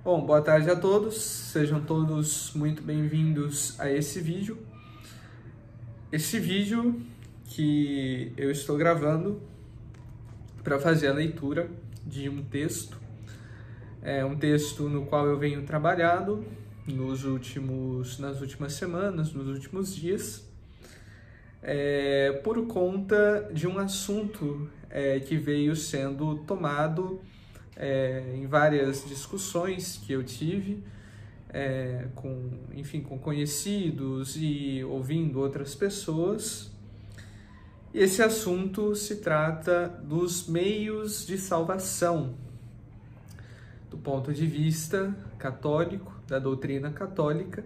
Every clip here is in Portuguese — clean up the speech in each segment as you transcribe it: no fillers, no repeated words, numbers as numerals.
Bom, boa tarde a todos, sejam todos muito bem-vindos a esse vídeo. Esse vídeo que eu estou gravando para fazer a leitura de um texto. É um texto no qual eu venho trabalhando nas últimas semanas, nos últimos dias, por conta de um assunto que veio sendo tomado em várias discussões que eu tive com conhecidos e ouvindo outras pessoas. E esse assunto se trata dos meios de salvação, do ponto de vista católico, da doutrina católica,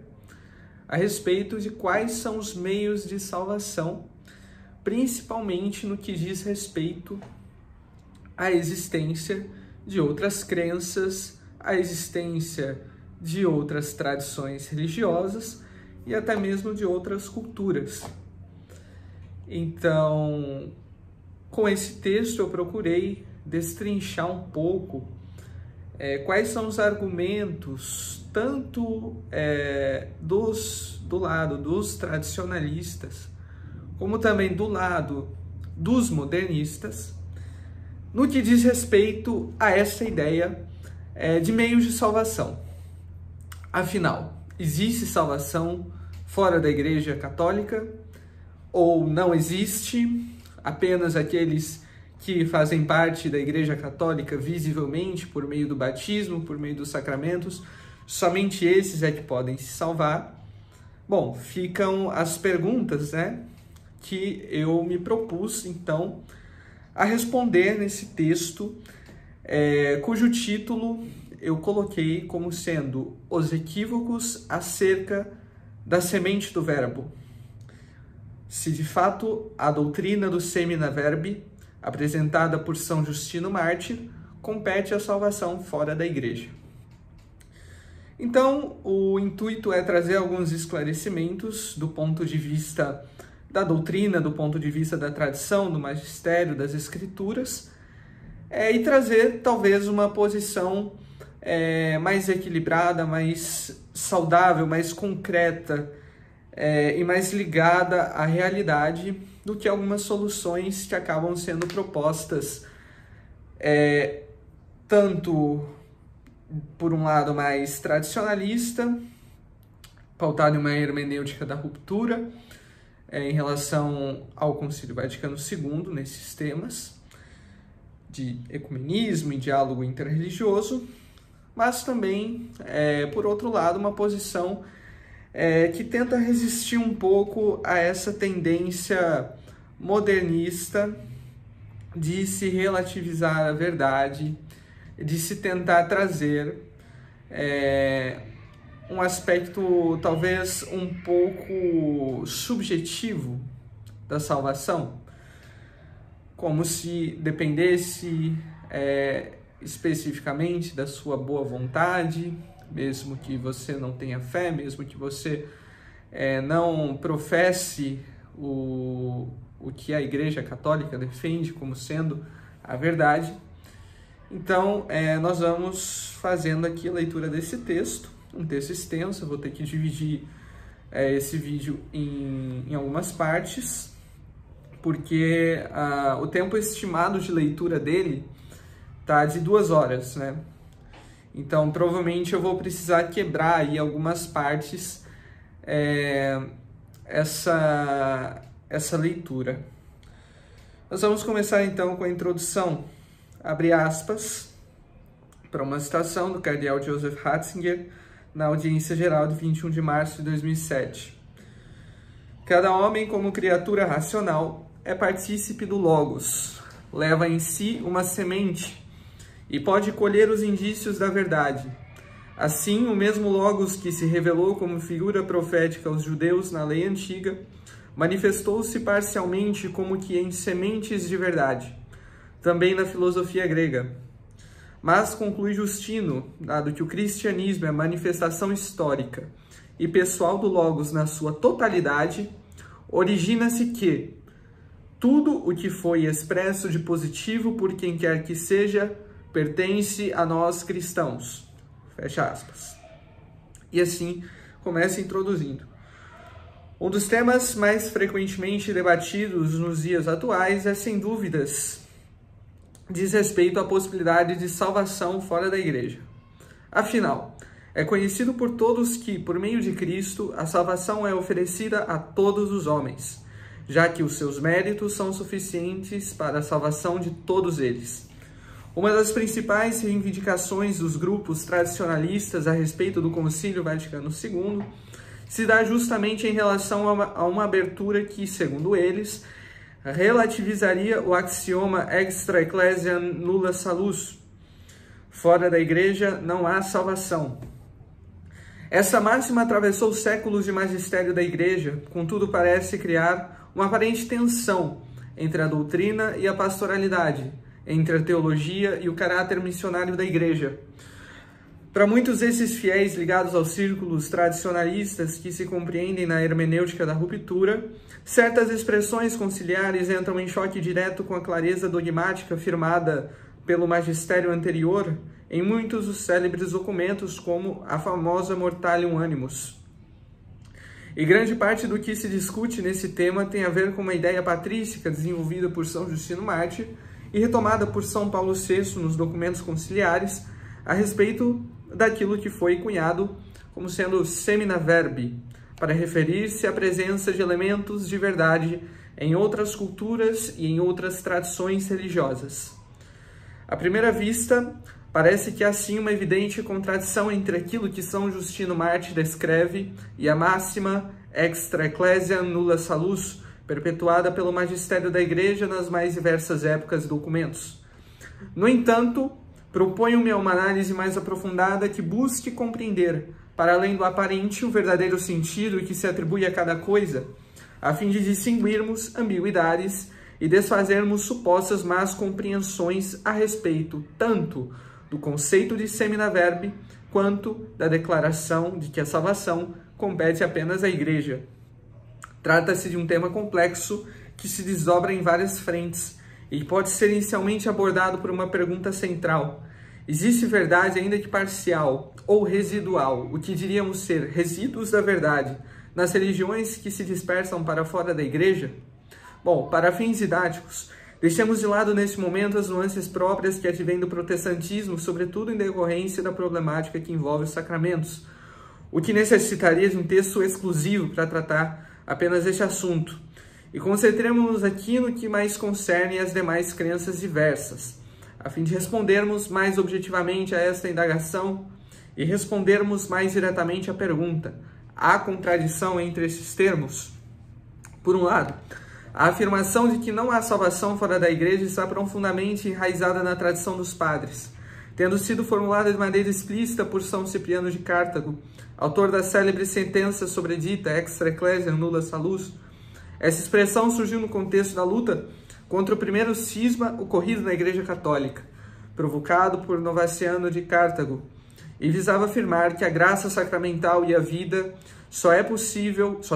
a respeito de quais são os meios de salvação, principalmente no que diz respeito à existência de outras crenças, à existência de outras tradições religiosas e até mesmo de outras culturas. Então, com esse texto eu procurei destrinchar um pouco quais são os argumentos, tanto do lado dos tradicionalistas, como também do lado dos modernistas, no que diz respeito a essa ideia de meios de salvação. Afinal, existe salvação fora da Igreja Católica ou não existe? Apenas aqueles que fazem parte da Igreja Católica visivelmente por meio do batismo, por meio dos sacramentos, somente esses é que podem se salvar? Bom, ficam as perguntas, que eu me propus, então, a responder nesse texto, cujo título eu coloquei como sendo Os Equívocos acerca da Semente do Verbo. Se de fato a doutrina do Semina Verbi, apresentada por São Justino Mártir, compete à salvação fora da Igreja. Então, o intuito é trazer alguns esclarecimentos do ponto de vista da doutrina, do ponto de vista da tradição, do magistério, das escrituras, e trazer talvez uma posição mais equilibrada, mais saudável, mais concreta e mais ligada à realidade do que algumas soluções que acabam sendo propostas, tanto por um lado mais tradicionalista, pautado em uma hermenêutica da ruptura, em relação ao Concílio Vaticano II, nesses temas de ecumenismo e diálogo interreligioso, mas também, por outro lado, uma posição que tenta resistir um pouco a essa tendência modernista de se relativizar a verdade, de se tentar trazer um aspecto talvez um pouco subjetivo da salvação, como se dependesse especificamente da sua boa vontade, mesmo que você não tenha fé, mesmo que você não professe o que a Igreja Católica defende como sendo a verdade. Então, nós vamos fazendo aqui a leitura desse texto, um texto extenso. Eu vou ter que dividir esse vídeo em algumas partes, porque o tempo estimado de leitura dele está de 2 horas, Então, provavelmente eu vou precisar quebrar aí algumas partes essa leitura. Nós vamos começar então com a introdução, abre aspas, para uma citação do cardeal Joseph Ratzinger na audiência geral de 21 de março de 2007. Cada homem, como criatura racional, é partícipe do Logos, leva em si uma semente e pode colher os indícios da verdade. Assim, o mesmo Logos que se revelou como figura profética aos judeus na lei antiga, manifestou-se parcialmente como que em sementes de verdade, também na filosofia grega. Mas, conclui Justino, dado que o cristianismo é a manifestação histórica e pessoal do Logos na sua totalidade, origina-se que tudo o que foi expresso de positivo por quem quer que seja pertence a nós cristãos. fecha aspas. E assim começa introduzindo. Um dos temas mais frequentemente debatidos nos dias atuais é, sem dúvidas, diz respeito à possibilidade de salvação fora da igreja. Afinal, é conhecido por todos que, por meio de Cristo, a salvação é oferecida a todos os homens, já que os seus méritos são suficientes para a salvação de todos eles. Uma das principais reivindicações dos grupos tradicionalistas a respeito do Concílio Vaticano II se dá justamente em relação a uma abertura que, segundo eles, relativizaria o axioma extra ecclesiam nulla salus. Fora da igreja não há salvação. Essa máxima atravessou séculos de magistério da igreja, contudo parece criar uma aparente tensão entre a doutrina e a pastoralidade, entre a teologia e o caráter missionário da igreja. Para muitos desses fiéis ligados aos círculos tradicionalistas que se compreendem na hermenêutica da ruptura, certas expressões conciliares entram em choque direto com a clareza dogmática firmada pelo magistério anterior em muitos dos célebres documentos, como a famosa Mortalium Animus. E grande parte do que se discute nesse tema tem a ver com uma ideia patrística desenvolvida por São Justino Mártir e retomada por São Paulo VI nos documentos conciliares a respeito daquilo que foi cunhado como sendo semina verbi, para referir-se à presença de elementos de verdade em outras culturas e em outras tradições religiosas. À primeira vista, parece que há sim uma evidente contradição entre aquilo que São Justino Mártir descreve e a máxima extra ecclesiam nulla salus, perpetuada pelo magistério da Igreja nas mais diversas épocas e documentos. No entanto, proponho-me a uma análise mais aprofundada que busque compreender, para além do aparente, o verdadeiro sentido que se atribui a cada coisa, a fim de distinguirmos ambiguidades e desfazermos supostas más compreensões a respeito tanto do conceito de semina verbi, quanto da declaração de que a salvação compete apenas à Igreja. Trata-se de um tema complexo que se desdobra em várias frentes e pode ser inicialmente abordado por uma pergunta central. Existe verdade, ainda que parcial ou residual, o que diríamos ser resíduos da verdade, nas religiões que se dispersam para fora da Igreja? Bom, para fins didáticos, deixemos de lado neste momento as nuances próprias que advêm do protestantismo, sobretudo em decorrência da problemática que envolve os sacramentos, o que necessitaria de um texto exclusivo para tratar apenas este assunto. E concentremos-nos aqui no que mais concerne as demais crenças diversas, a fim de respondermos mais objetivamente a esta indagação e respondermos mais diretamente à pergunta: há contradição entre esses termos? Por um lado, a afirmação de que não há salvação fora da Igreja está profundamente enraizada na tradição dos padres, tendo sido formulada de maneira explícita por São Cipriano de Cartago, autor da célebre sentença sobredita extra ecclesiam nulla salus. Essa expressão surgiu no contexto da luta contra o primeiro cisma ocorrido na Igreja Católica, provocado por Novaciano de Cartago, e visava afirmar que a graça sacramental e a vida só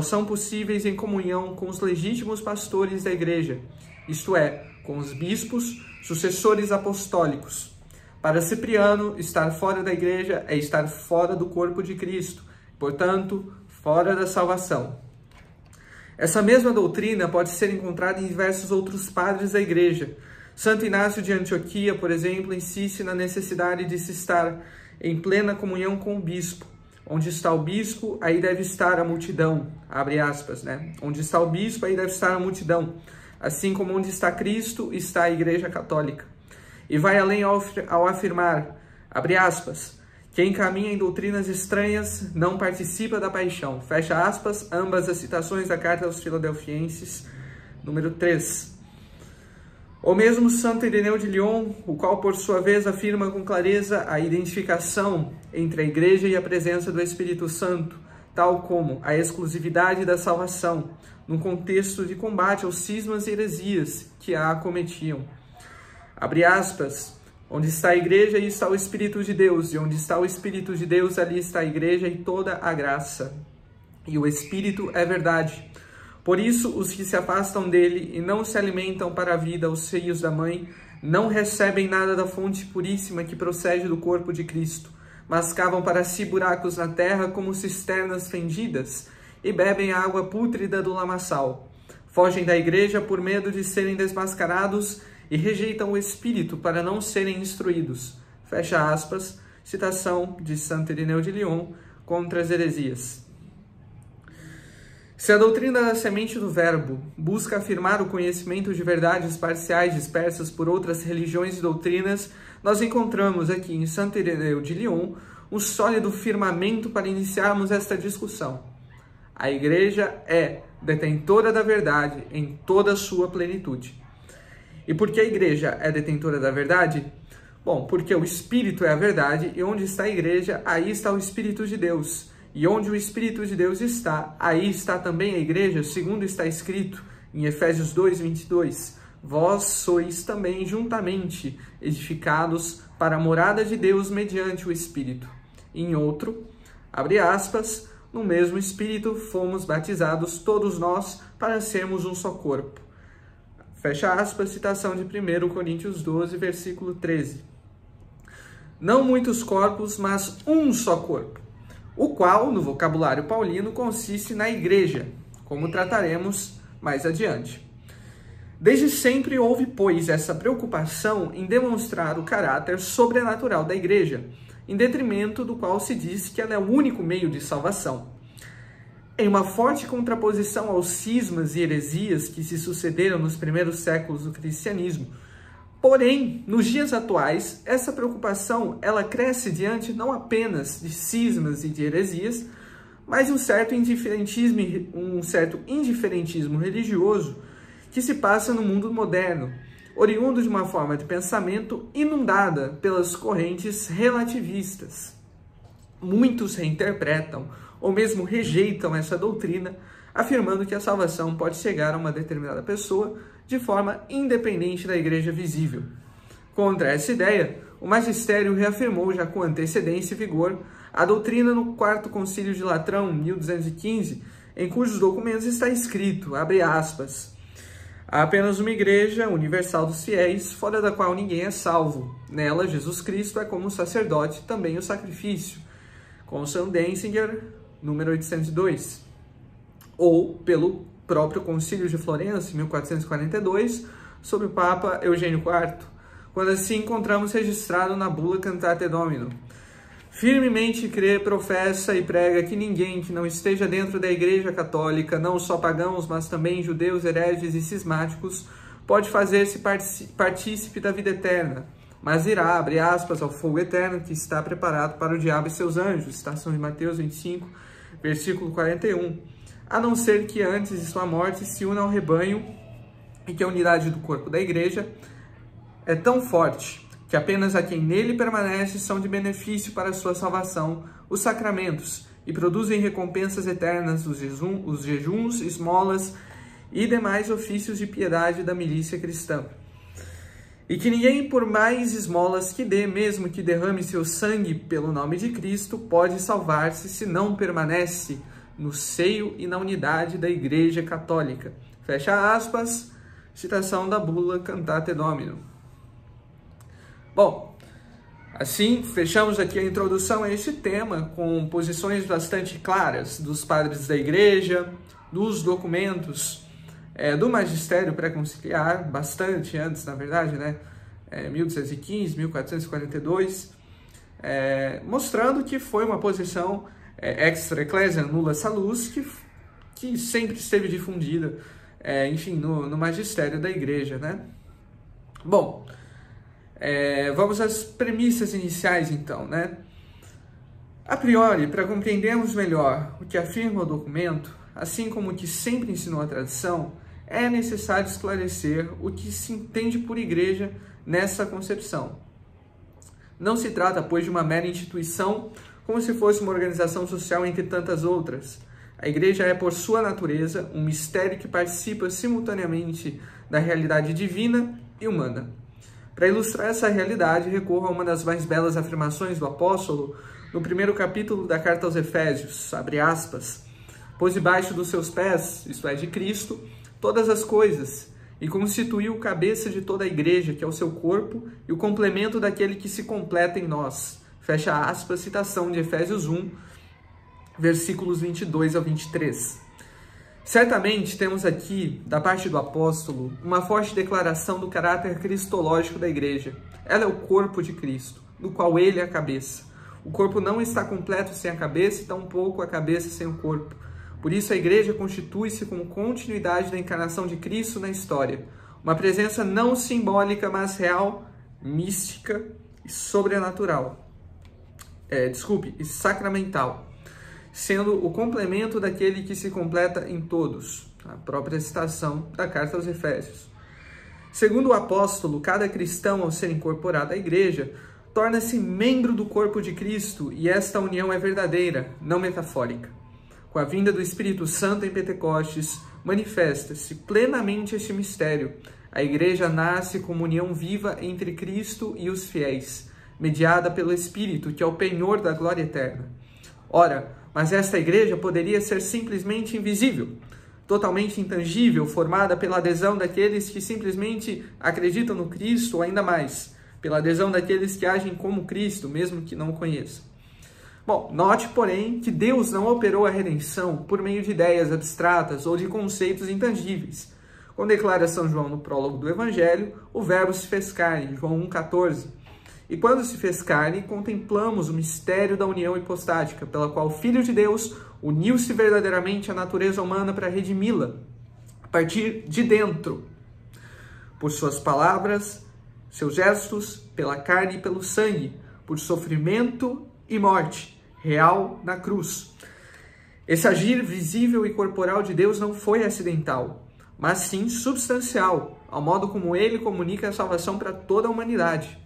são possíveis em comunhão com os legítimos pastores da Igreja, isto é, com os bispos, sucessores apostólicos. Para Cipriano, estar fora da Igreja é estar fora do corpo de Cristo, portanto, fora da salvação. Essa mesma doutrina pode ser encontrada em diversos outros padres da Igreja. Santo Inácio de Antioquia, por exemplo, insiste na necessidade de se estar em plena comunhão com o bispo. Onde está o bispo, aí deve estar a multidão, abre aspas, né? Onde está o bispo, aí deve estar a multidão. Assim como onde está Cristo, está a Igreja Católica. E vai além ao afirmar, abre aspas, quem caminha em doutrinas estranhas não participa da paixão. Fecha aspas, ambas as citações da Carta aos Filadelfienses, número 3. Ou mesmo Santo Ireneu de Lyon, o qual, por sua vez, afirma com clareza a identificação entre a Igreja e a presença do Espírito Santo, tal como a exclusividade da salvação, no contexto de combate aos cismas e heresias que a acometiam. Abre aspas, onde está a Igreja, aí está o Espírito de Deus, e onde está o Espírito de Deus, ali está a Igreja e toda a graça. E o Espírito é verdade. Por isso, os que se afastam dele e não se alimentam para a vida aos seios da mãe, não recebem nada da fonte puríssima que procede do corpo de Cristo, mas cavam para si buracos na terra como cisternas fendidas, e bebem a água pútrida do lamaçal. Fogem da igreja por medo de serem desmascarados e rejeitam o Espírito para não serem instruídos. Fecha aspas, citação de Santo Irineu de Lyon contra as heresias. Se a doutrina da semente do verbo busca afirmar o conhecimento de verdades parciais dispersas por outras religiões e doutrinas, nós encontramos aqui em Santo Irineu de Lyon um sólido firmamento para iniciarmos esta discussão. A Igreja é detentora da verdade em toda a sua plenitude. E por que a Igreja é detentora da verdade? Bom, porque o Espírito é a verdade e onde está a Igreja, aí está o Espírito de Deus. E onde o Espírito de Deus está, aí está também a Igreja, segundo está escrito em Efésios 2:22. Vós sois também juntamente edificados para a morada de Deus mediante o Espírito. Em outro, abre aspas, no mesmo Espírito fomos batizados todos nós para sermos um só corpo. Fecha aspas, citação de 1 Coríntios 12, versículo 13. Não muitos corpos, mas um só corpo, o qual, no vocabulário paulino, consiste na igreja, como trataremos mais adiante. Desde sempre houve, pois, essa preocupação em demonstrar o caráter sobrenatural da igreja, em detrimento do qual se diz que ela é o único meio de salvação. Em uma forte contraposição aos cismas e heresias que se sucederam nos primeiros séculos do cristianismo, porém, nos dias atuais, essa preocupação ela cresce diante não apenas de cismas e de heresias, mas de um certo indiferentismo religioso que se passa no mundo moderno, oriundo de uma forma de pensamento inundada pelas correntes relativistas. Muitos reinterpretam ou mesmo rejeitam essa doutrina, afirmando que a salvação pode chegar a uma determinada pessoa de forma independente da igreja visível. Contra essa ideia, o magistério reafirmou já com antecedência e vigor a doutrina no Quarto Concílio de Latrão, 1215, em cujos documentos está escrito, abre aspas, há apenas uma igreja universal dos fiéis, fora da qual ninguém é salvo. Nela, Jesus Cristo é como sacerdote, também o sacrifício. Constance Denzinger, número 802. Ou pelo próprio Concílio de Florença, 1442, sob o Papa Eugênio IV, quando assim encontramos registrado na bula Cantate Domino. Firmemente crê, professa e prega que ninguém que não esteja dentro da Igreja Católica, não só pagãos, mas também judeus, hereges e cismáticos, pode fazer-se partícipe da vida eterna, mas irá, abre aspas, ao fogo eterno que está preparado para o diabo e seus anjos, citação de Mateus 25, versículo 41, a não ser que antes de sua morte se una ao rebanho e que a unidade do corpo da igreja é tão forte que apenas a quem nele permanece são de benefício para a sua salvação os sacramentos e produzem recompensas eternas os jejuns, esmolas e demais ofícios de piedade da milícia cristã. E que ninguém, por mais esmolas que dê, mesmo que derrame seu sangue pelo nome de Cristo, pode salvar-se se não permanece no seio e na unidade da Igreja Católica. Fecha aspas, citação da bula Cantate Domino. Bom, assim, fechamos aqui a introdução a este tema com posições bastante claras dos padres da Igreja, dos documentos do magistério pré-conciliar, bastante antes, na verdade, né? 1215, 1442, mostrando que foi uma posição extra ecclesia nulla salus, que sempre esteve difundida, enfim, no magistério da Igreja, né? Bom, vamos às premissas iniciais, então, né? A priori, para compreendermos melhor o que afirma o documento, assim como o que sempre ensinou a tradição, é necessário esclarecer o que se entende por igreja nessa concepção. Não se trata, pois, de uma mera instituição, como se fosse uma organização social entre tantas outras. A igreja é, por sua natureza, um mistério que participa simultaneamente da realidade divina e humana. Para ilustrar essa realidade, recorro a uma das mais belas afirmações do apóstolo no primeiro capítulo da carta aos Efésios, abre aspas, pôs debaixo dos seus pés, isto é, de Cristo, todas as coisas, e constituiu o cabeça de toda a igreja, que é o seu corpo, e o complemento daquele que se completa em nós. Fecha aspas, citação de Efésios 1, versículos 22 ao 23. Certamente temos aqui, da parte do apóstolo, uma forte declaração do caráter cristológico da igreja. Ela é o corpo de Cristo, do qual ele é a cabeça. O corpo não está completo sem a cabeça e tampouco a cabeça sem o corpo. Por isso a igreja constitui-se como continuidade da encarnação de Cristo na história. Uma presença não simbólica, mas real, mística e sobrenatural. E sacramental, sendo o complemento daquele que se completa em todos, a própria citação da carta aos Efésios. Segundo o apóstolo, cada cristão, ao ser incorporado à igreja, torna-se membro do corpo de Cristo, e esta união é verdadeira, não metafórica. Com a vinda do Espírito Santo em Pentecostes, manifesta-se plenamente este mistério. A igreja nasce como união viva entre Cristo e os fiéis, mediada pelo Espírito, que é o penhor da glória eterna. Ora, mas esta igreja poderia ser simplesmente invisível, totalmente intangível, formada pela adesão daqueles que simplesmente acreditam no Cristo, ou ainda mais, pela adesão daqueles que agem como Cristo, mesmo que não o conheçam. Bom, note, porém, que Deus não operou a redenção por meio de ideias abstratas ou de conceitos intangíveis. Como declara São João no prólogo do Evangelho, o Verbo se fez carne, João 1,14. E quando se fez carne, contemplamos o mistério da união hipostática, pela qual o Filho de Deus uniu-se verdadeiramente à natureza humana para redimi-la, a partir de dentro, por suas palavras, seus gestos, pela carne e pelo sangue, por sofrimento e morte, real na cruz. Esse agir visível e corporal de Deus não foi acidental, mas sim substancial, ao modo como ele comunica a salvação para toda a humanidade.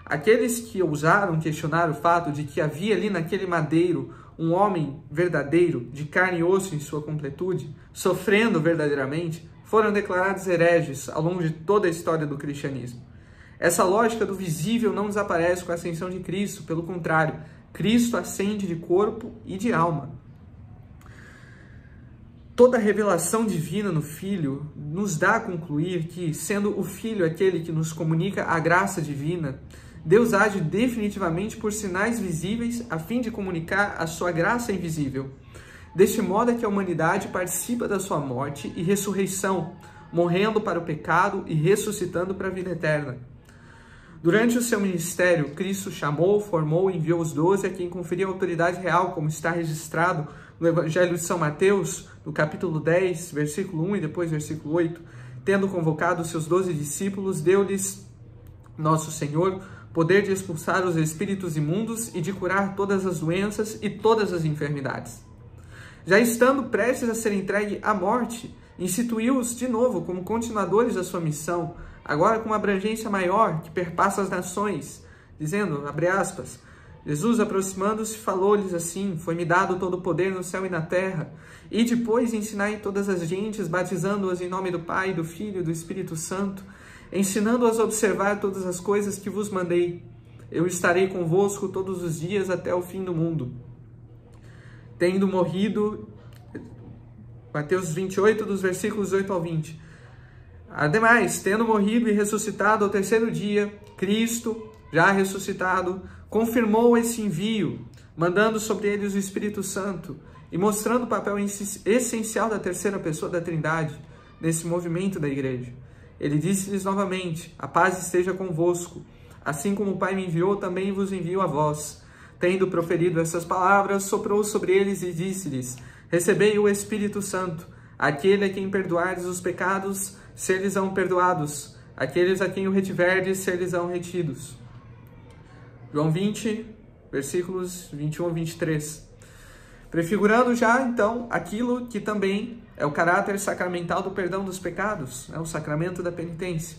Aqueles que ousaram questionar o fato de que havia ali naquele madeiro um homem verdadeiro, de carne e osso em sua completude, sofrendo verdadeiramente, foram declarados hereges ao longo de toda a história do cristianismo. Essa lógica do visível não desaparece com a ascensão de Cristo, pelo contrário, Cristo ascende de corpo e de alma. Toda a revelação divina no Filho nos dá a concluir que, sendo o Filho aquele que nos comunica a graça divina, Deus age definitivamente por sinais visíveis a fim de comunicar a sua graça invisível. Deste modo é que a humanidade participa da sua morte e ressurreição, morrendo para o pecado e ressuscitando para a vida eterna. Durante o seu ministério, Cristo chamou, formou e enviou os 12 a quem conferia autoridade real, como está registrado no Evangelho de São Mateus, no capítulo 10, versículo 1 e depois versículo 8. Tendo convocado os seus 12 discípulos, deu-lhes nosso Senhor poder de expulsar os espíritos imundos e de curar todas as doenças e todas as enfermidades. Já estando prestes a ser entregue à morte, instituiu-os de novo como continuadores da sua missão, agora com uma abrangência maior que perpassa as nações, dizendo, abre aspas, Jesus, aproximando-se, falou-lhes assim, foi-me dado todo o poder no céu e na terra, e depois ensinai todas as gentes, batizando-as em nome do Pai, do Filho e do Espírito Santo, ensinando-as a observar todas as coisas que vos mandei. Eu estarei convosco todos os dias até o fim do mundo. Tendo morrido, Mateus 28, dos versículos 8 ao 20. Ademais, tendo morrido e ressuscitado ao terceiro dia, Cristo, já ressuscitado, confirmou esse envio, mandando sobre eles o Espírito Santo e mostrando o papel essencial da terceira pessoa da Trindade nesse movimento da igreja. Ele disse-lhes novamente, a paz esteja convosco. Assim como o Pai me enviou, também vos envio a vós. Tendo proferido essas palavras, soprou sobre eles e disse-lhes, recebei o Espírito Santo. Aquele a quem perdoardes os pecados, ser-lhes-ão perdoados. Aqueles a quem o retiverdes, ser-lhes-ão retidos. João 20, versículos 21 a 23. Prefigurando já, então, aquilo que também é o caráter sacramental do perdão dos pecados, o sacramento da penitência.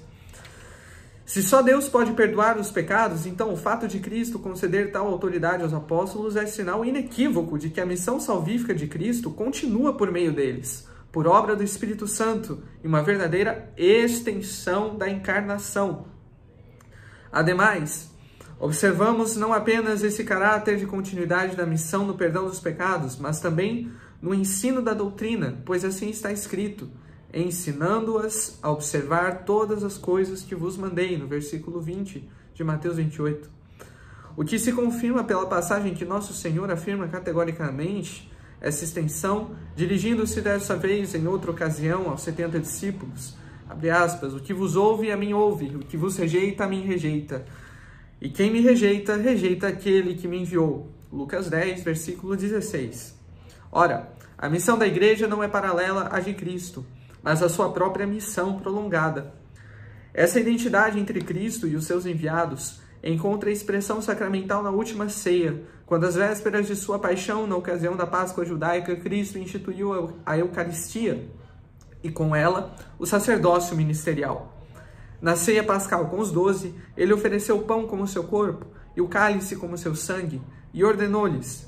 Se só Deus pode perdoar os pecados, então o fato de Cristo conceder tal autoridade aos apóstolos é sinal inequívoco de que a missão salvífica de Cristo continua por meio deles, por obra do Espírito Santo, e uma verdadeira extensão da encarnação. Ademais, observamos não apenas esse caráter de continuidade da missão no perdão dos pecados, mas também no ensino da doutrina, pois assim está escrito, ensinando-as a observar todas as coisas que vos mandei, no versículo 20 de Mateus 28. o que se confirma pela passagem que Nosso Senhor afirma categoricamente essa extensão, dirigindo-se dessa vez em outra ocasião aos 70 discípulos, abre aspas, o que vos ouve, a mim ouve, o que vos rejeita, a mim rejeita. E quem me rejeita, rejeita aquele que me enviou. Lucas 10, versículo 16. Ora, a missão da igreja não é paralela à de Cristo, mas a sua própria missão prolongada. Essa identidade entre Cristo e os seus enviados encontra expressão sacramental na última ceia, quando às vésperas de sua paixão, na ocasião da Páscoa judaica, Cristo instituiu a Eucaristia e com ela o sacerdócio ministerial. Na ceia pascal com os 12, ele ofereceu o pão como seu corpo e o cálice como seu sangue e ordenou-lhes: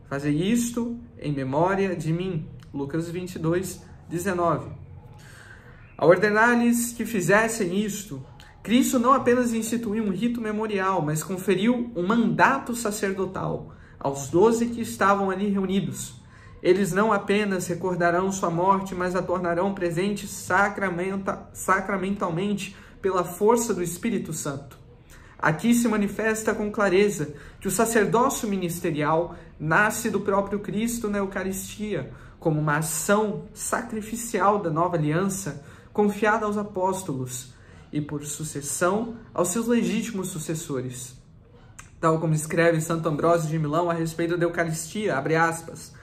fazei isto em memória de mim. Lucas 22, 19. Ao ordenar-lhes que fizessem isto, Cristo não apenas instituiu um rito memorial, mas conferiu um mandato sacerdotal aos 12 que estavam ali reunidos. Eles não apenas recordarão sua morte, mas a tornarão presente sacramentalmente pela força do Espírito Santo. Aqui se manifesta com clareza que o sacerdócio ministerial nasce do próprio Cristo na Eucaristia, como uma ação sacrificial da nova aliança confiada aos apóstolos e, por sucessão, aos seus legítimos sucessores. Tal como escreve Santo Ambrósio de Milão a respeito da Eucaristia, abre aspas,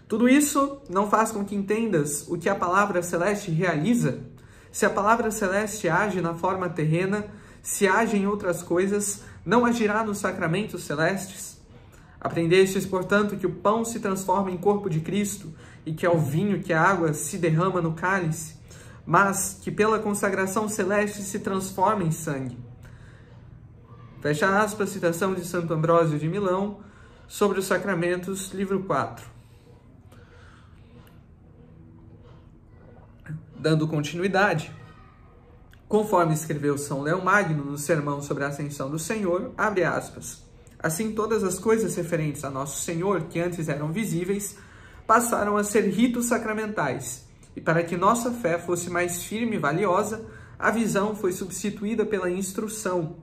tudo isso não faz com que entendas o que a palavra celeste realiza? Se a palavra celeste age na forma terrena, se age em outras coisas, não agirá nos sacramentos celestes? Aprendestes, portanto, que o pão se transforma em corpo de Cristo e que é o vinho que a água se derrama no cálice, mas que pela consagração celeste se transforma em sangue. Fecha aspas, citação de Santo Ambrósio de Milão sobre os sacramentos, livro 4. Dando continuidade, conforme escreveu São Leão Magno no Sermão sobre a Ascensão do Senhor, abre aspas, assim todas as coisas referentes a Nosso Senhor, que antes eram visíveis, passaram a ser ritos sacramentais, e para que nossa fé fosse mais firme e valiosa, a visão foi substituída pela instrução,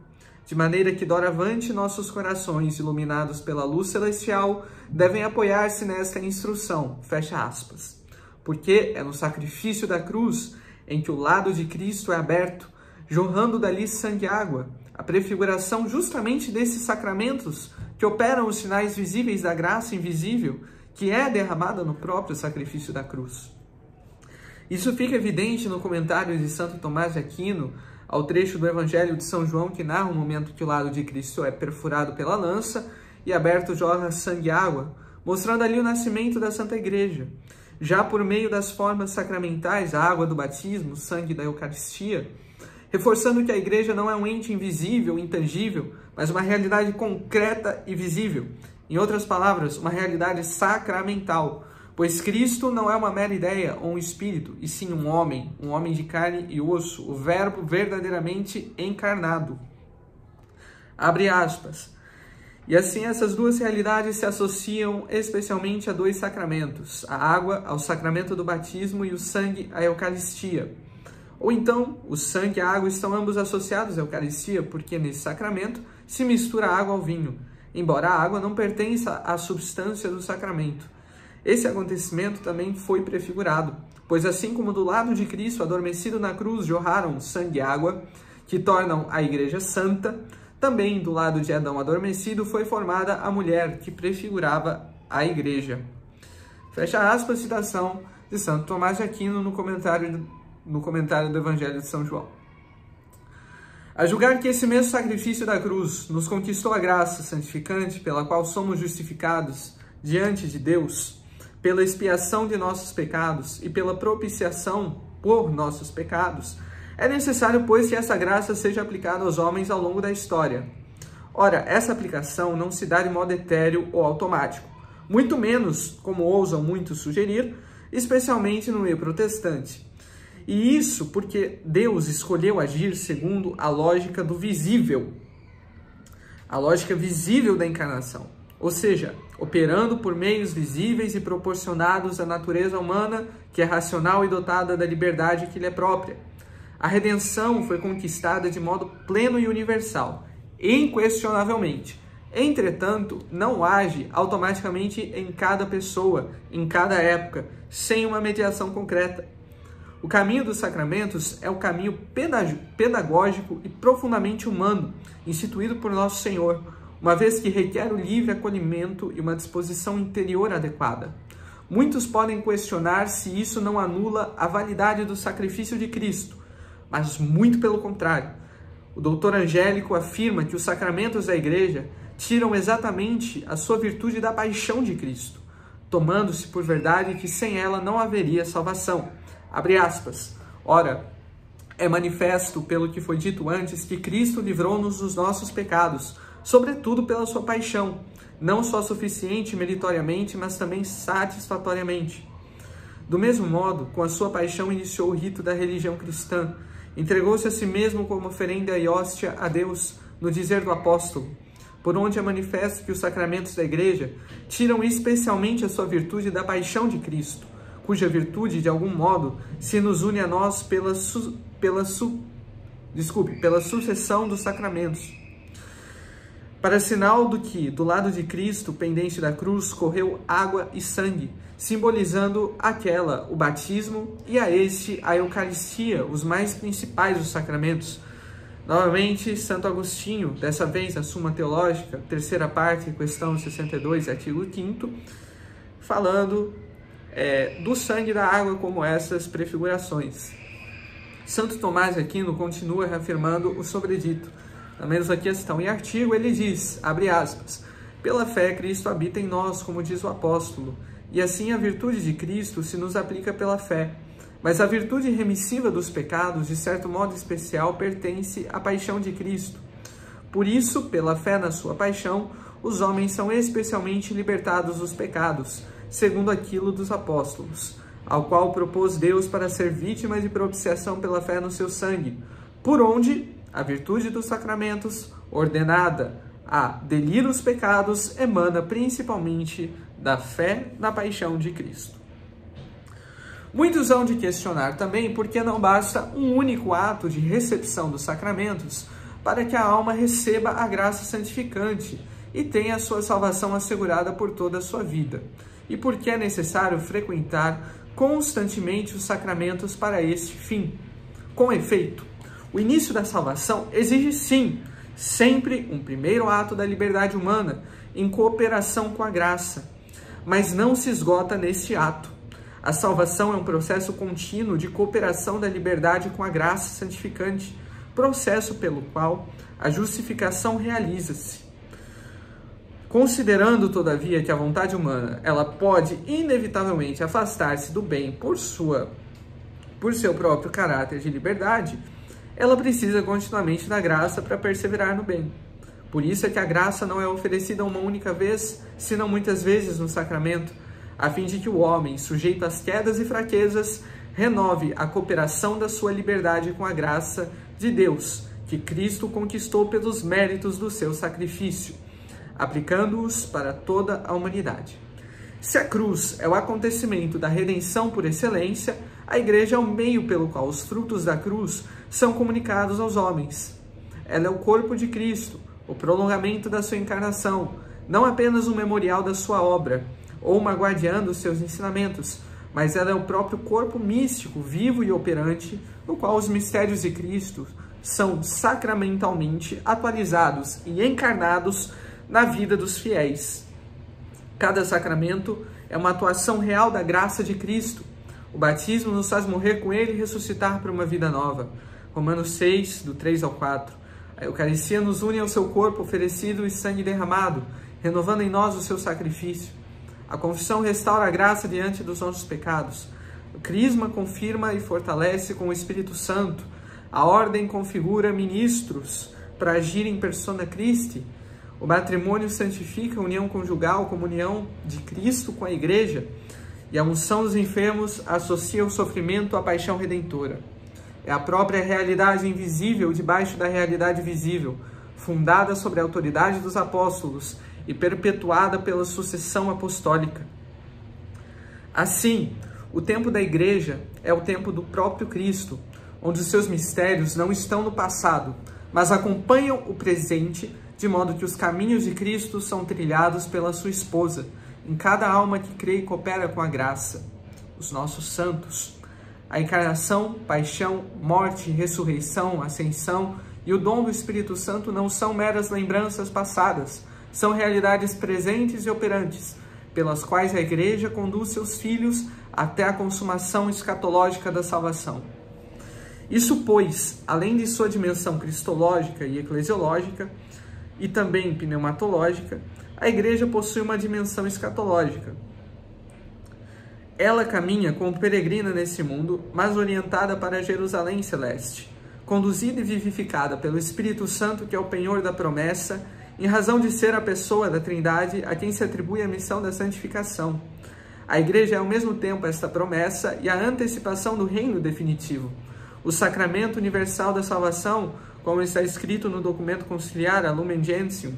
de maneira que doravante nossos corações, iluminados pela luz celestial, devem apoiar-se nesta instrução, fecha aspas. Porque é no sacrifício da cruz em que o lado de Cristo é aberto, jorrando dali sangue e água, a prefiguração justamente desses sacramentos que operam os sinais visíveis da graça invisível, que é derramada no próprio sacrifício da cruz. Isso fica evidente no comentário de Santo Tomás de Aquino ao trecho do Evangelho de São João que narra o momento que o lado de Cristo é perfurado pela lança e aberto jorra sangue e água, mostrando ali o nascimento da Santa Igreja. Já por meio das formas sacramentais, a água do batismo, o sangue da Eucaristia, reforçando que a Igreja não é um ente invisível, intangível, mas uma realidade concreta e visível. Em outras palavras, uma realidade sacramental, pois Cristo não é uma mera ideia ou um espírito, e sim um homem de carne e osso, o Verbo verdadeiramente encarnado. Abre aspas. E assim essas duas realidades se associam especialmente a dois sacramentos, a água ao sacramento do batismo e o sangue à Eucaristia. Ou então, o sangue e a água estão ambos associados à Eucaristia, porque nesse sacramento se mistura a água ao vinho, embora a água não pertença à substância do sacramento. Esse acontecimento também foi prefigurado, pois assim como do lado de Cristo adormecido na cruz jorraram sangue e água, que tornam a Igreja santa, também do lado de Adão adormecido foi formada a mulher que prefigurava a Igreja. Fecha aspas, citação de Santo Tomás de Aquino no comentário do Evangelho de São João. A julgar que esse mesmo sacrifício da cruz nos conquistou a graça santificante pela qual somos justificados diante de Deus, pela expiação de nossos pecados e pela propiciação por nossos pecados, é necessário, pois, que essa graça seja aplicada aos homens ao longo da história. Ora, essa aplicação não se dá de modo etéreo ou automático, muito menos, como ousam muitos sugerir, especialmente no meio protestante. E isso porque Deus escolheu agir segundo a lógica do visível, a lógica visível da encarnação, ou seja, operando por meios visíveis e proporcionados à natureza humana, que é racional e dotada da liberdade que lhe é própria. A redenção foi conquistada de modo pleno e universal, inquestionavelmente, Entretanto, não age automaticamente em cada pessoa, em cada época, sem uma mediação concreta. O caminho dos sacramentos é o caminho pedagógico e profundamente humano, instituído por Nosso Senhor, uma vez que requer o livre acolhimento e uma disposição interior adequada. Muitos podem questionar se isso não anula a validade do sacrifício de Cristo, mas muito pelo contrário. O doutor Angélico afirma que os sacramentos da Igreja tiram exatamente a sua virtude da paixão de Cristo, tomando-se por verdade que sem ela não haveria salvação. Abre aspas. Ora, é manifesto pelo que foi dito antes que Cristo livrou-nos dos nossos pecados, sobretudo pela sua paixão, não só suficiente meritoriamente, mas também satisfatoriamente. Do mesmo modo, com a sua paixão iniciou o rito da religião cristã, entregou-se a si mesmo como oferenda e hóstia a Deus, no dizer do apóstolo, por onde é manifesto que os sacramentos da Igreja tiram especialmente a sua virtude da paixão de Cristo, cuja virtude, de algum modo, se nos une a nós pela sucessão dos sacramentos. Para sinal do que, do lado de Cristo, pendente da cruz, correu água e sangue, simbolizando aquela, o batismo, e a este, a Eucaristia, os mais principais dos sacramentos. Novamente, Santo Agostinho, dessa vez a Suma Teológica, terceira parte, questão 62, artigo 5º, falando do sangue e da água como essas prefigurações. Santo Tomás de Aquino continua reafirmando o sobredito. Na mesma questão e artigo, ele diz, abre aspas, pela fé Cristo habita em nós, como diz o apóstolo, e assim a virtude de Cristo se nos aplica pela fé. Mas a virtude remissiva dos pecados, de certo modo especial, pertence à paixão de Cristo. Por isso, pela fé na sua paixão, os homens são especialmente libertados dos pecados, segundo aquilo dos apóstolos, ao qual propôs Deus para ser vítima de propiciação pela fé no seu sangue, por onde a virtude dos sacramentos, ordenada a delir os pecados, emana principalmente da fé na paixão de Cristo. Muitos hão de questionar também por que não basta um único ato de recepção dos sacramentos para que a alma receba a graça santificante e tenha a sua salvação assegurada por toda a sua vida, e por que é necessário frequentar constantemente os sacramentos para este fim. Com efeito, o início da salvação exige sim, sempre um primeiro ato da liberdade humana, em cooperação com a graça, mas não se esgota neste ato. A salvação é um processo contínuo de cooperação da liberdade com a graça santificante, processo pelo qual a justificação realiza-se. Considerando, todavia, que a vontade humana ela pode inevitavelmente afastar-se do bem por seu próprio caráter de liberdade, ela precisa continuamente da graça para perseverar no bem. Por isso é que a graça não é oferecida uma única vez, senão muitas vezes no sacramento, a fim de que o homem, sujeito às quedas e fraquezas, renove a cooperação da sua liberdade com a graça de Deus, que Cristo conquistou pelos méritos do seu sacrifício, aplicando-os para toda a humanidade. Se a cruz é o acontecimento da redenção por excelência, a Igreja é o meio pelo qual os frutos da cruz são comunicados aos homens. Ela é o corpo de Cristo, o prolongamento da sua encarnação, não apenas um memorial da sua obra, ou uma guardiã dos seus ensinamentos, mas ela é o próprio corpo místico, vivo e operante, no qual os mistérios de Cristo são sacramentalmente atualizados e encarnados na vida dos fiéis. Cada sacramento é uma atuação real da graça de Cristo. O batismo nos faz morrer com Ele e ressuscitar para uma vida nova. Romanos 6, do 3 ao 4. A Eucaristia nos une ao seu corpo oferecido e sangue derramado, renovando em nós o seu sacrifício. A confissão restaura a graça diante dos nossos pecados. O crisma confirma e fortalece com o Espírito Santo. A ordem configura ministros para agir em persona Christi. O matrimônio santifica a união conjugal, a comunhão de Cristo com a Igreja. E a unção dos enfermos associa o sofrimento à paixão redentora. É a própria realidade invisível debaixo da realidade visível, fundada sobre a autoridade dos apóstolos e perpetuada pela sucessão apostólica. Assim, o tempo da Igreja é o tempo do próprio Cristo, onde os seus mistérios não estão no passado, mas acompanham o presente de modo que os caminhos de Cristo são trilhados pela sua esposa, em cada alma que crê e coopera com a graça, os nossos santos. A encarnação, paixão, morte, ressurreição, ascensão e o dom do Espírito Santo não são meras lembranças passadas, são realidades presentes e operantes, pelas quais a Igreja conduz seus filhos até a consumação escatológica da salvação. Isso, pois, além de sua dimensão cristológica e eclesiológica, e também pneumatológica, a Igreja possui uma dimensão escatológica. Ela caminha como peregrina nesse mundo, mas orientada para Jerusalém celeste, conduzida e vivificada pelo Espírito Santo, que é o penhor da promessa, em razão de ser a pessoa da Trindade a quem se atribui a missão da santificação. A Igreja é ao mesmo tempo esta promessa e a antecipação do reino definitivo. O sacramento universal da salvação, como está escrito no documento conciliar a Lumen Gentium.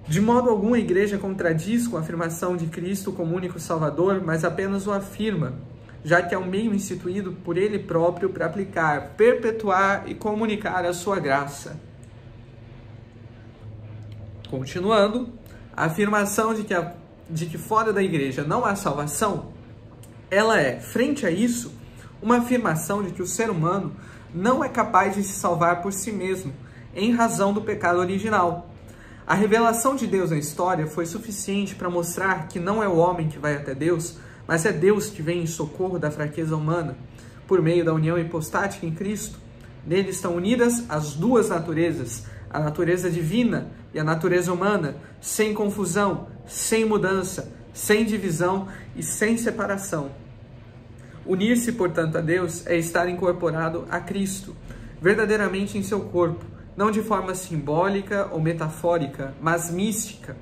De modo algum a Igreja contradiz com a afirmação de Cristo como único Salvador, mas apenas o afirma, já que é um meio instituído por Ele próprio para aplicar, perpetuar e comunicar a sua graça. Continuando, a afirmação de que fora da Igreja não há salvação, ela é, frente a isso, uma afirmação de que o ser humano não é capaz de se salvar por si mesmo, em razão do pecado original. A revelação de Deus na história foi suficiente para mostrar que não é o homem que vai até Deus, mas é Deus que vem em socorro da fraqueza humana, por meio da união hipostática em Cristo. Nele estão unidas as duas naturezas, a natureza divina e a natureza humana, sem confusão, sem mudança, sem divisão e sem separação. Unir-se, portanto, a Deus é estar incorporado a Cristo, verdadeiramente em seu corpo, não de forma simbólica ou metafórica, mas mística.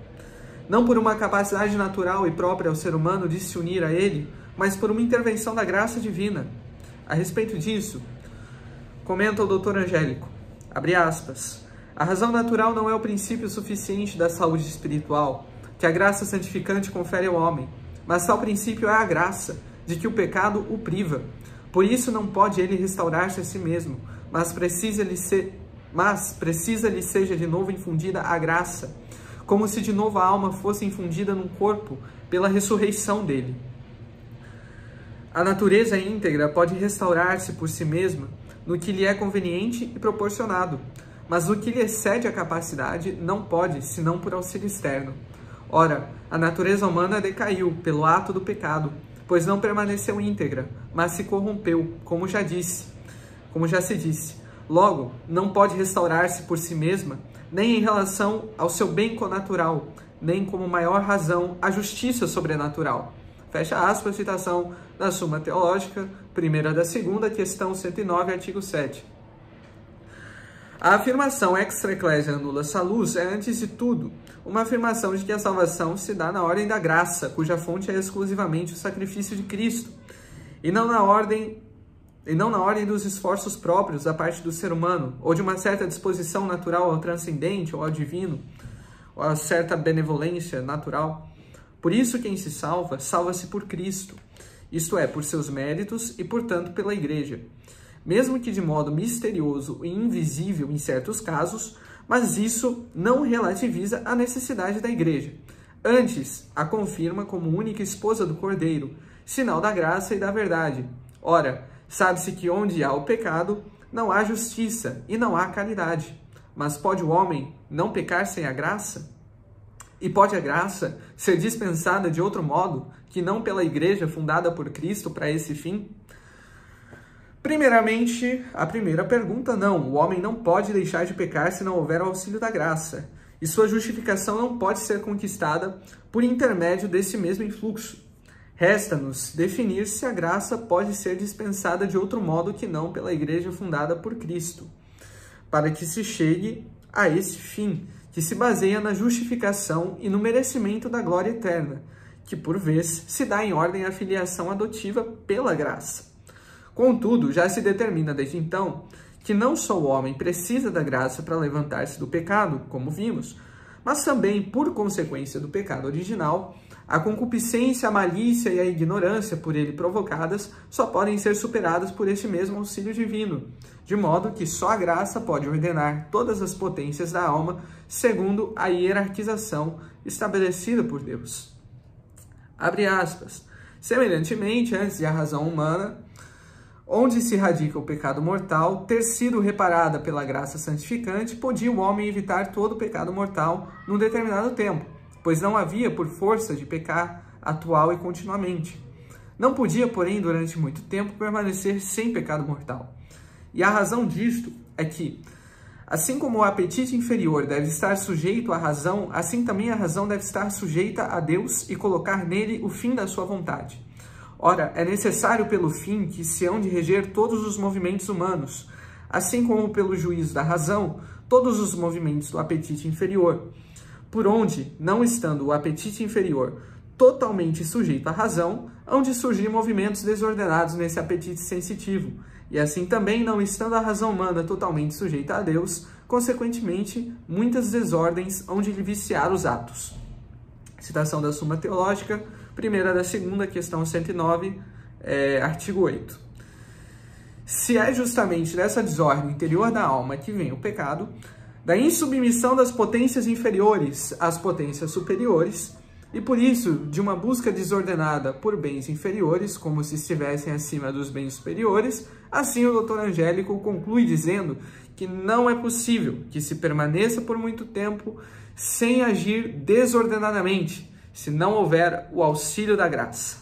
Não por uma capacidade natural e própria ao ser humano de se unir a Ele, mas por uma intervenção da graça divina. A respeito disso, comenta o Dr. Angélico, abre aspas, a razão natural não é o princípio suficiente da saúde espiritual, que a graça santificante confere ao homem, mas tal princípio é a graça, de que o pecado o priva. Por isso não pode ele restaurar-se a si mesmo, mas precisa-lhe seja de novo infundida a graça, como se de novo a alma fosse infundida num corpo pela ressurreição dele. A natureza íntegra pode restaurar-se por si mesma no que lhe é conveniente e proporcionado, mas no que lhe excede a capacidade não pode, senão por auxílio externo. Ora, a natureza humana decaiu pelo ato do pecado, pois não permaneceu íntegra, mas se corrompeu, como já se disse. Logo, não pode restaurar-se por si mesma, nem em relação ao seu bem connatural, nem como maior razão à justiça sobrenatural. Fecha aspas, citação da Suma Teológica, primeira da segunda, questão 109, artigo 7. A afirmação extra ecclesia nulla salus é, antes de tudo, uma afirmação de que a salvação se dá na ordem da graça, cuja fonte é exclusivamente o sacrifício de Cristo, e não na ordem dos esforços próprios da parte do ser humano, ou de uma certa disposição natural ao transcendente ou ao divino, ou a certa benevolência natural. Por isso, quem se salva, salva-se por Cristo, isto é, por seus méritos e, portanto, pela Igreja. Mesmo que de modo misterioso e invisível em certos casos, mas isso não relativiza a necessidade da Igreja. Antes, a confirma como única esposa do Cordeiro, sinal da graça e da verdade. Ora, sabe-se que onde há o pecado, não há justiça e não há caridade. Mas pode o homem não pecar sem a graça? E pode a graça ser dispensada de outro modo, que não pela Igreja fundada por Cristo para esse fim? Primeiramente, a primeira pergunta, não. O homem não pode deixar de pecar se não houver o auxílio da graça. E sua justificação não pode ser conquistada por intermédio desse mesmo influxo. Resta-nos definir se a graça pode ser dispensada de outro modo que não pela Igreja fundada por Cristo, para que se chegue a esse fim, que se baseia na justificação e no merecimento da glória eterna, que por vez se dá em ordem à filiação adotiva pela graça. Contudo, já se determina desde então que não só o homem precisa da graça para levantar-se do pecado, como vimos, mas também, por consequência do pecado original, a concupiscência, a malícia e a ignorância por ele provocadas só podem ser superadas por este mesmo auxílio divino, de modo que só a graça pode ordenar todas as potências da alma segundo a hierarquização estabelecida por Deus. Abre aspas. Semelhantemente, antes de a razão humana, onde se radica o pecado mortal, ter sido reparada pela graça santificante, podia o homem evitar todo o pecado mortal num determinado tempo, pois não havia por força de pecar atual e continuamente. Não podia, porém, durante muito tempo, permanecer sem pecado mortal. E a razão disto é que, assim como o apetite inferior deve estar sujeito à razão, assim também a razão deve estar sujeita a Deus e colocar nele o fim da sua vontade. Ora, é necessário pelo fim que se hão de reger todos os movimentos humanos, assim como pelo juízo da razão, todos os movimentos do apetite inferior, por onde, não estando o apetite inferior totalmente sujeito à razão, hão de surgir movimentos desordenados nesse apetite sensitivo, e assim também, não estando a razão humana totalmente sujeita a Deus, consequentemente, muitas desordens hão de lhe viciar os atos. Citação da Suma Teológica, primeira da segunda, questão 109, artigo 8. Se é justamente dessa desordem interior da alma que vem o pecado, da insubmissão das potências inferiores às potências superiores, e por isso de uma busca desordenada por bens inferiores, como se estivessem acima dos bens superiores, assim o Dr. Angélico conclui dizendo que não é possível que se permaneça por muito tempo sem agir desordenadamente, se não houver o auxílio da graça.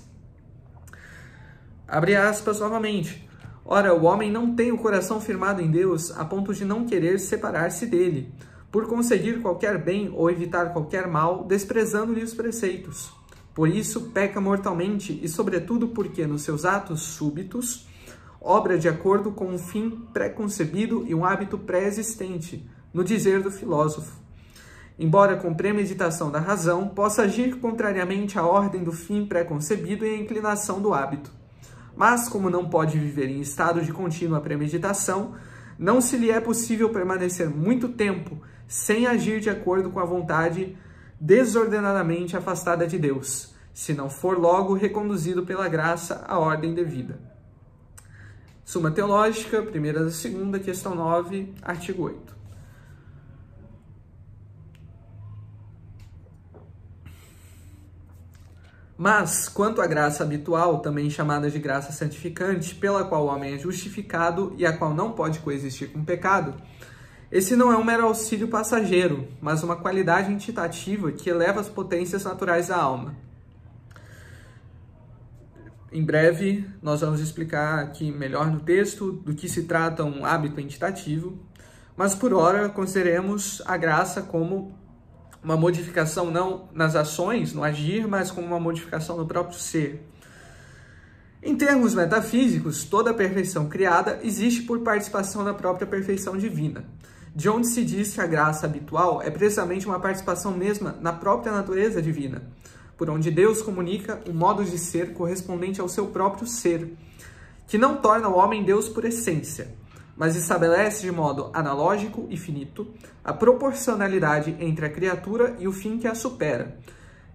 Abre aspas novamente. Ora, o homem não tem o coração firmado em Deus a ponto de não querer separar-se dele, por conseguir qualquer bem ou evitar qualquer mal, desprezando-lhe os preceitos. Por isso, peca mortalmente e, sobretudo, porque nos seus atos súbitos, obra de acordo com um fim pré-concebido e um hábito pré-existente, no dizer do filósofo. Embora com premeditação da razão, possa agir contrariamente à ordem do fim pré-concebido e à inclinação do hábito. Mas, como não pode viver em estado de contínua premeditação, não se lhe é possível permanecer muito tempo sem agir de acordo com a vontade desordenadamente afastada de Deus, se não for logo reconduzido pela graça à ordem devida. Suma Teológica, primeira da segunda, questão 9, artigo 8. Mas, quanto à graça habitual, também chamada de graça santificante, pela qual o homem é justificado e a qual não pode coexistir com o pecado, esse não é um mero auxílio passageiro, mas uma qualidade entitativa que eleva as potências naturais da alma. Em breve, nós vamos explicar aqui melhor no texto do que se trata um hábito entitativo, mas por ora consideremos a graça como uma modificação não nas ações, no agir, mas como uma modificação no próprio ser. Em termos metafísicos, toda a perfeição criada existe por participação da própria perfeição divina, de onde se diz que a graça habitual é precisamente uma participação mesma na própria natureza divina, por onde Deus comunica um modo de ser correspondente ao seu próprio ser, que não torna o homem Deus por essência, mas estabelece de modo analógico e finito a proporcionalidade entre a criatura e o fim que a supera.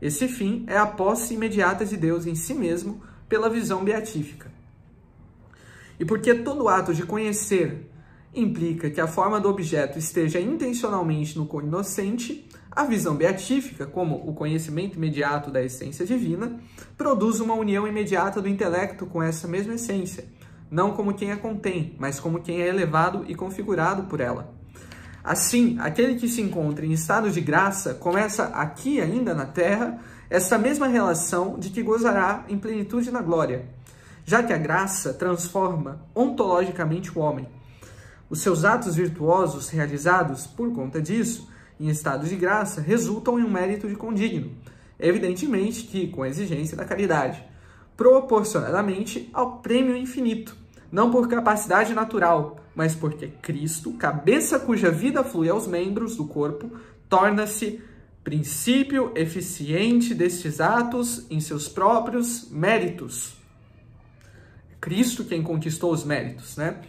Esse fim é a posse imediata de Deus em si mesmo pela visão beatífica. E porque todo ato de conhecer implica que a forma do objeto esteja intencionalmente no cognoscente, a visão beatífica, como o conhecimento imediato da essência divina, produz uma união imediata do intelecto com essa mesma essência, não como quem a contém, mas como quem é elevado e configurado por ela. Assim, aquele que se encontra em estado de graça começa aqui ainda na terra essa mesma relação de que gozará em plenitude na glória, já que a graça transforma ontologicamente o homem. Os seus atos virtuosos realizados por conta disso, em estado de graça, resultam em um mérito de condigno, evidentemente que com a exigência da caridade, proporcionadamente ao prêmio infinito, não por capacidade natural, mas porque Cristo, cabeça cuja vida flui aos membros do corpo, torna-se princípio eficiente destes atos em seus próprios méritos. Cristo quem conquistou os méritos, né?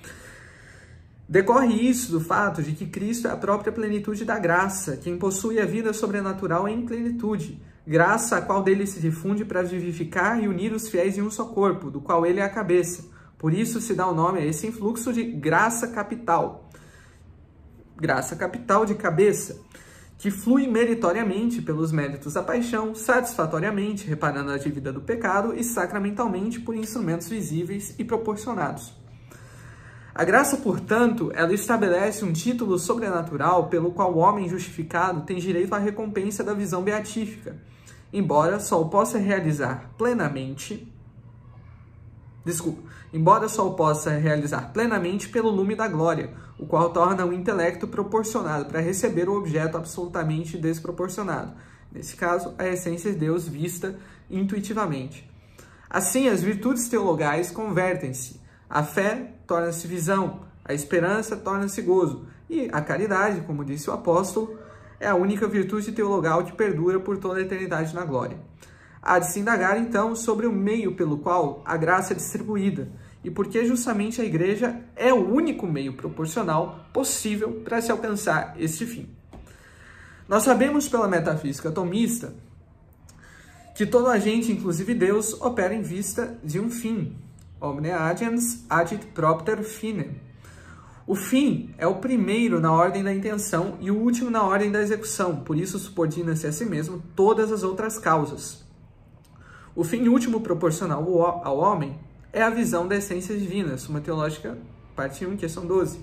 Decorre isso do fato de que Cristo é a própria plenitude da graça, quem possui a vida sobrenatural em plenitude, graça a qual dele se difunde para vivificar e unir os fiéis em um só corpo, do qual ele é a cabeça. Por isso se dá o nome a esse influxo de graça capital de cabeça, que flui meritoriamente pelos méritos da paixão, satisfatoriamente reparando a dívida do pecado e sacramentalmente por instrumentos visíveis e proporcionados. A graça, portanto, ela estabelece um título sobrenatural pelo qual o homem justificado tem direito à recompensa da visão beatífica, embora só o possa realizar plenamente pelo lume da glória, o qual torna o intelecto proporcionado para receber o objeto absolutamente desproporcionado, nesse caso, a essência de Deus vista intuitivamente. Assim, as virtudes teologais convertem-se. A fé torna-se visão, a esperança torna-se gozo, e a caridade, como disse o apóstolo, é a única virtude teologal que perdura por toda a eternidade na glória. Há de se indagar, então, sobre o meio pelo qual a graça é distribuída, e porque justamente a Igreja é o único meio proporcional possível para se alcançar este fim. Nós sabemos pela metafísica tomista que todo agente, inclusive Deus, opera em vista de um fim. Omne agens agit propter finem. O fim é o primeiro na ordem da intenção e o último na ordem da execução, por isso subordina-se a si mesmo todas as outras causas. O fim último proporcional ao homem é a visão da essência divina, Suma Teológica, parte 1, questão 12,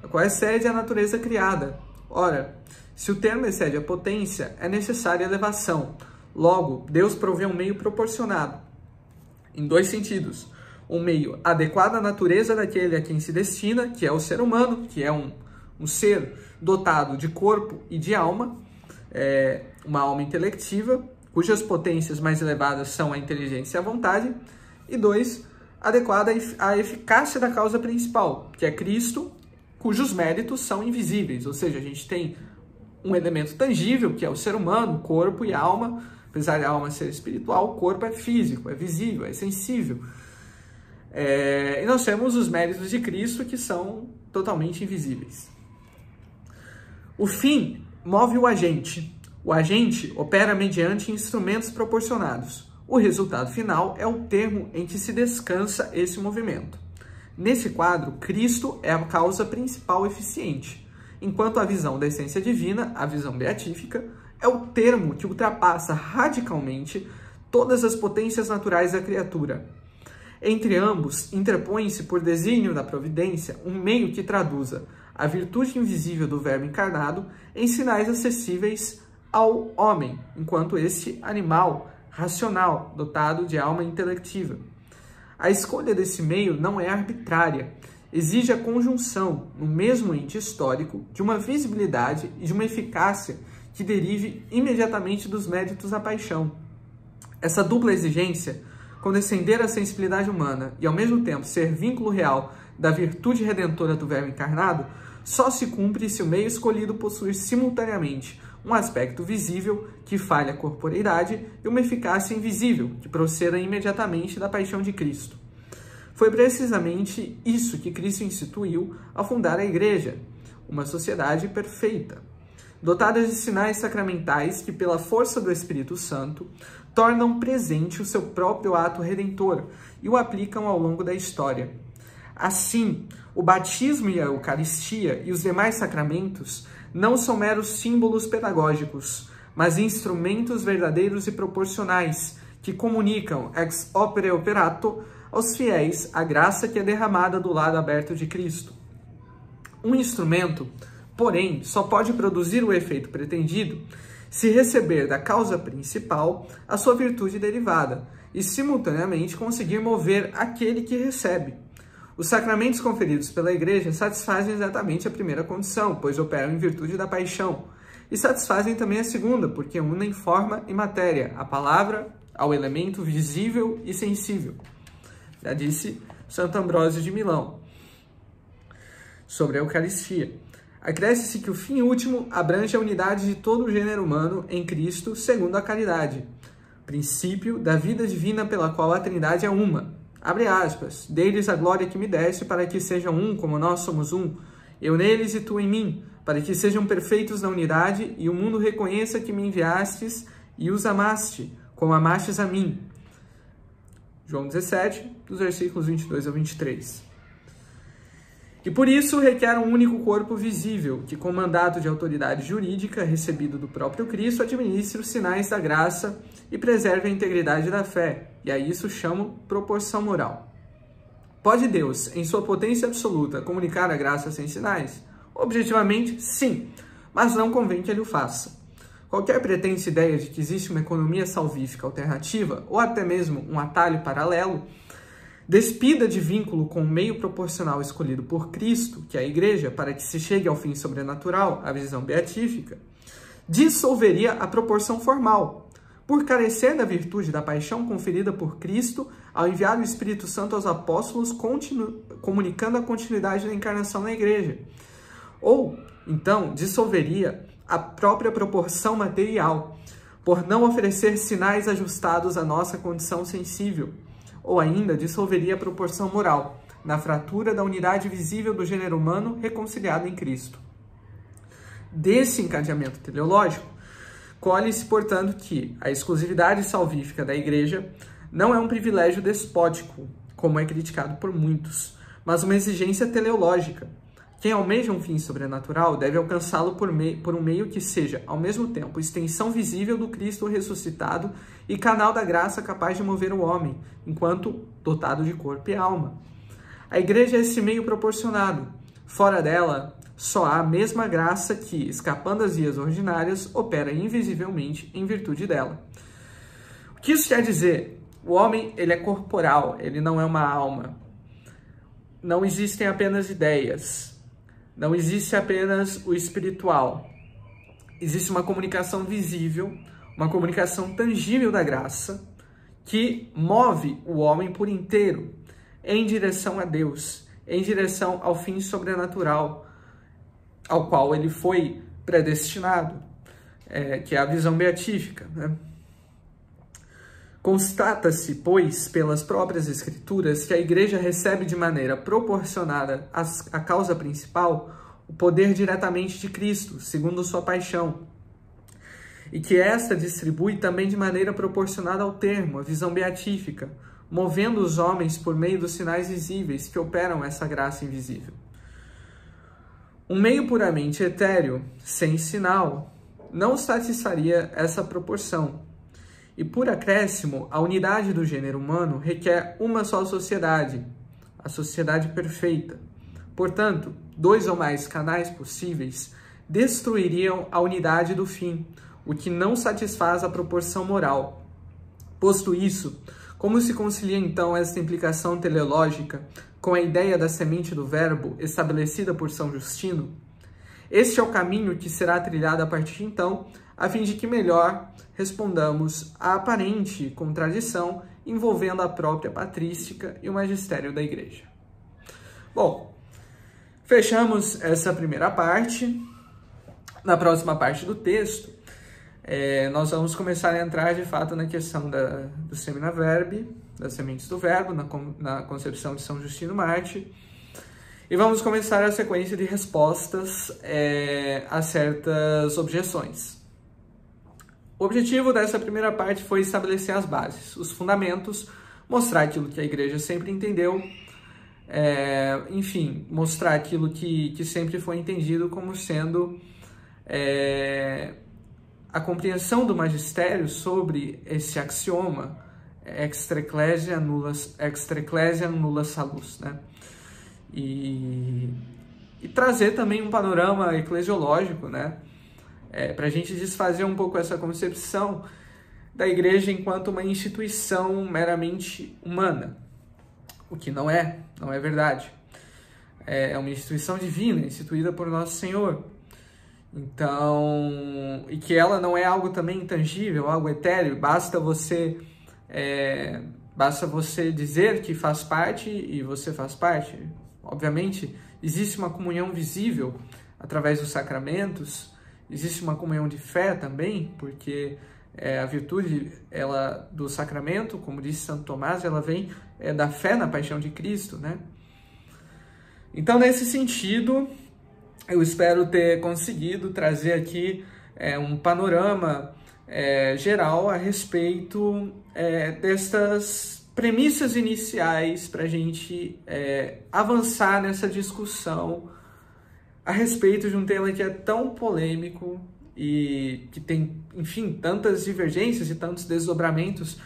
a qual excede a natureza criada. Ora, se o termo excede a potência, é necessária elevação. Logo, Deus provê um meio proporcionado, em dois sentidos. Um meio adequado à natureza daquele a quem se destina, que é o ser humano, que é um ser dotado de corpo e de alma, uma alma intelectiva, cujas potências mais elevadas são a inteligência e a vontade. E dois, adequada à eficácia da causa principal, que é Cristo, cujos méritos são invisíveis. Ou seja, a gente tem um elemento tangível, que é o ser humano, corpo e alma. Apesar da alma ser espiritual, o corpo é físico, é visível, é sensível. E nós temos os méritos de Cristo, que são totalmente invisíveis. O fim move o agente. O agente opera mediante instrumentos proporcionados. O resultado final é o termo em que se descansa esse movimento. Nesse quadro, Cristo é a causa principal eficiente, enquanto a visão da essência divina, a visão beatífica, é o termo que ultrapassa radicalmente todas as potências naturais da criatura. Entre ambos, interpõe-se por desígnio da providência um meio que traduza a virtude invisível do Verbo encarnado em sinais acessíveis ao homem, enquanto este animal racional, dotado de alma intelectiva. A escolha desse meio não é arbitrária, exige a conjunção, no mesmo ente histórico, de uma visibilidade e de uma eficácia que derive imediatamente dos méritos da paixão. Essa dupla exigência, condescender à sensibilidade humana e, ao mesmo tempo, ser vínculo real da virtude redentora do Verbo encarnado, só se cumpre se o meio escolhido possuir simultaneamente um aspecto visível, que fale a corporeidade, e uma eficácia invisível, que proceda imediatamente da paixão de Cristo. Foi precisamente isso que Cristo instituiu ao fundar a Igreja, uma sociedade perfeita, dotada de sinais sacramentais que, pela força do Espírito Santo, tornam presente o seu próprio ato redentor e o aplicam ao longo da história. Assim, o batismo e a Eucaristia e os demais sacramentos não são meros símbolos pedagógicos, mas instrumentos verdadeiros e proporcionais que comunicam ex opere operato aos fiéis a graça que é derramada do lado aberto de Cristo. Um instrumento, porém, só pode produzir o efeito pretendido se receber da causa principal a sua virtude derivada e, simultaneamente, conseguir mover aquele que recebe. Os sacramentos conferidos pela Igreja satisfazem exatamente a primeira condição, pois operam em virtude da paixão, e satisfazem também a segunda, porque unem forma e matéria, a palavra ao elemento visível e sensível. Já disse Santo Ambrósio de Milão sobre a Eucaristia. Acresce-se que o fim último abrange a unidade de todo o gênero humano em Cristo, segundo a caridade, princípio da vida divina pela qual a Trindade é uma. Abre aspas, deles a glória que me deste para que sejam um como nós somos um, eu neles e tu em mim, para que sejam perfeitos na unidade e o mundo reconheça que me enviastes e os amaste, como amastes a mim. João 17, dos versículos 22 ao 23. E por isso requer um único corpo visível, que com mandato de autoridade jurídica recebido do próprio Cristo administre os sinais da graça e preserve a integridade da fé, e a isso chamo proporção moral. Pode Deus, em sua potência absoluta, comunicar a graça sem sinais? Objetivamente, sim, mas não convém que ele o faça. Qualquer pretensa ideia de que existe uma economia salvífica alternativa, ou até mesmo um atalho paralelo, despida de vínculo com o meio proporcional escolhido por Cristo, que é a Igreja, para que se chegue ao fim sobrenatural, a visão beatífica, dissolveria a proporção formal, por carecer da virtude da paixão conferida por Cristo ao enviar o Espírito Santo aos apóstolos, comunicando a continuidade da encarnação na Igreja. Ou, então, dissolveria a própria proporção material, por não oferecer sinais ajustados à nossa condição sensível. Ou ainda dissolveria a proporção moral, na fratura da unidade visível do gênero humano reconciliado em Cristo. Desse encadeamento teleológico, colhe-se, portanto, que a exclusividade salvífica da Igreja não é um privilégio despótico, como é criticado por muitos, mas uma exigência teleológica. Quem almeja um fim sobrenatural deve alcançá-lo por um meio que seja, ao mesmo tempo, extensão visível do Cristo ressuscitado e canal da graça capaz de mover o homem, enquanto dotado de corpo e alma. A Igreja é esse meio proporcionado. Fora dela, só há a mesma graça que, escapando às vias ordinárias, opera invisivelmente em virtude dela. O que isso quer dizer? O homem, ele é corporal, ele não é uma alma. Não existem apenas ideias. Não existe apenas o espiritual. Existe uma comunicação visível, uma comunicação tangível da graça, que move o homem por inteiro em direção a Deus, em direção ao fim sobrenatural, ao qual ele foi predestinado, que é a visão beatífica, né? Constata-se, pois, pelas próprias Escrituras, que a Igreja recebe de maneira proporcionada à causa principal o poder diretamente de Cristo, segundo sua paixão, e que esta distribui também de maneira proporcionada ao termo, a visão beatífica, movendo os homens por meio dos sinais visíveis que operam essa graça invisível. Um meio puramente etéreo, sem sinal, não satisfaria essa proporção. E por acréscimo, a unidade do gênero humano requer uma só sociedade, a sociedade perfeita. Portanto, dois ou mais canais possíveis destruiriam a unidade do fim, o que não satisfaz a proporção moral. Posto isso, como se concilia então esta implicação teleológica com a ideia da semente do verbo estabelecida por São Justino? Este é o caminho que será trilhado a partir de então, a fim de que melhor respondamos à aparente contradição envolvendo a própria patrística e o magistério da Igreja. Bom, fechamos essa primeira parte. Na próxima parte do texto, nós vamos começar a entrar de fato na questão do semina verbi, das sementes do verbo, na concepção de São Justino Mártir, e vamos começar a sequência de respostas a certas objeções. O objetivo dessa primeira parte foi estabelecer as bases, os fundamentos, mostrar aquilo que a Igreja sempre entendeu, enfim, mostrar aquilo que sempre foi entendido como sendo a compreensão do magistério sobre esse axioma extra ecclesia nulla salus, né? E trazer também um panorama eclesiológico, né? Para a gente desfazer um pouco essa concepção da Igreja enquanto uma instituição meramente humana, o que não é verdade. É uma instituição divina, instituída por Nosso Senhor. Então, e que ela não é algo também intangível, algo etéreo, basta você dizer que faz parte e você faz parte. Obviamente, existe uma comunhão visível através dos sacramentos, existe uma comunhão de fé também, porque a virtude do sacramento, como disse Santo Tomás, ela vem da fé na paixão de Cristo, né? Então, nesse sentido, eu espero ter conseguido trazer aqui um panorama geral a respeito destas premissas iniciais para a gente avançar nessa discussão a respeito de um tema que é tão polêmico e que tem, enfim, tantas divergências e tantos desdobramentos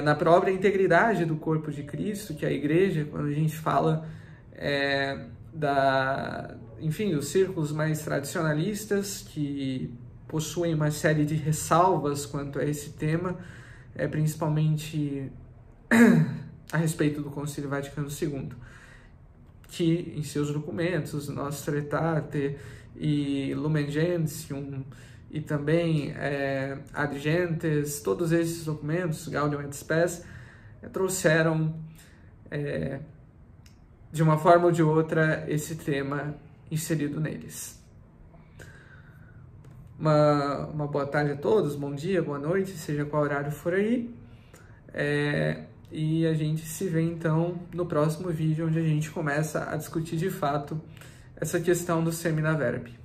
na própria integridade do corpo de Cristo, que é a igreja, quando a gente fala enfim, dos círculos mais tradicionalistas que possuem uma série de ressalvas quanto a esse tema, principalmente a respeito do Concílio Vaticano II, que em seus documentos, Nostra Aetate e Lumen Gentium, e também Ad Gentes, todos esses documentos, Gaudium et Spes, trouxeram de uma forma ou de outra esse tema inserido neles. Uma boa tarde a todos, bom dia, boa noite, seja qual horário for aí. E a gente se vê então no próximo vídeo, onde a gente começa a discutir de fato essa questão do Semina Verbis.